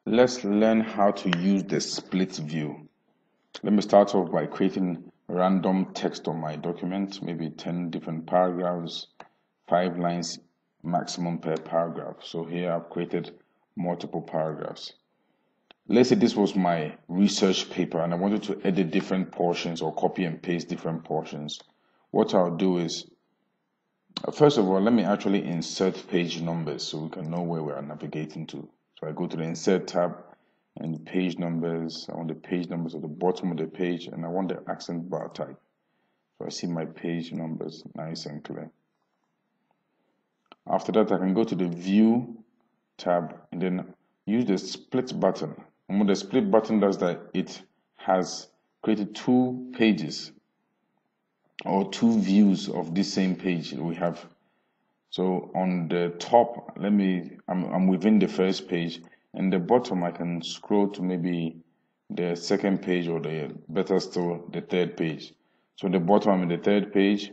Let's learn how to use the split view. Let me start off by creating random text on my document, maybe 10 different paragraphs, 5 lines maximum per paragraph. So here I've created multiple paragraphs. Let's say this was my research paper and I wanted to edit different portions or copy and paste different portions. What I'll do is, first of all, let me actually insert page numbers so we can know where we are navigating to. So I go to the Insert tab and page numbers. I want the page numbers at the bottom of the page and I want the accent bar type. So I see my page numbers nice and clear. After that, I can go to the View tab and then use the Split button. And what the Split button does that it has created 2 pages or 2 views of this same page that we have. So on the top, I'm within the first page, and the bottom I can scroll to maybe the second page or better still, the third page. So the bottom, I'm in the third page,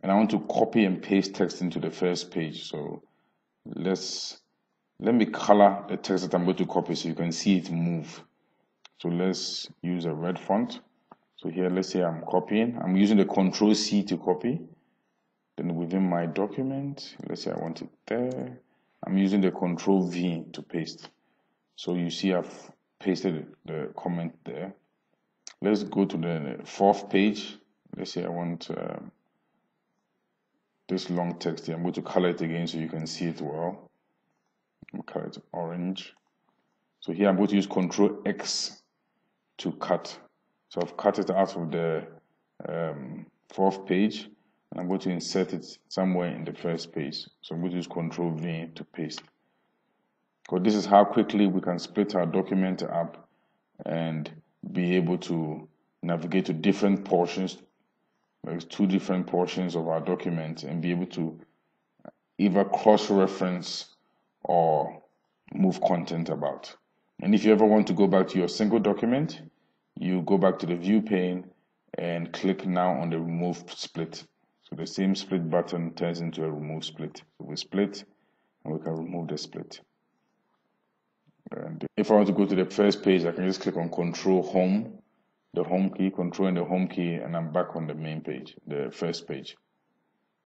and I want to copy and paste text into the first page. So let me color the text that I'm going to copy so you can see it move. So let's use a red font. So here, let's say I'm copying. I'm using the Control C to copy. Then within my document, let's say I want it there. I'm using the Control V to paste. So you see I've pasted the comment there. Let's go to the 4th page. Let's say I want this long text here. I'm going to color it again so you can see it well. I'm color it orange. So here I'm going to use Control X to cut. So I've cut it out of the 4th page. And I'm going to insert it somewhere in the first page. So I'm going to use Control V to paste. So this is how quickly we can split our document up and be able to navigate to different portions, like 2 different portions of our document, and be able to either cross-reference or move content about. And if you ever want to go back to your single document, you go back to the View pane and click now on the Remove Split. So the same split button turns into a remove split. So we split and we can remove the split. And if I want to go to the first page, I can just click on Control Home, the Home key, Control and the Home key, and I'm back on the main page, the first page.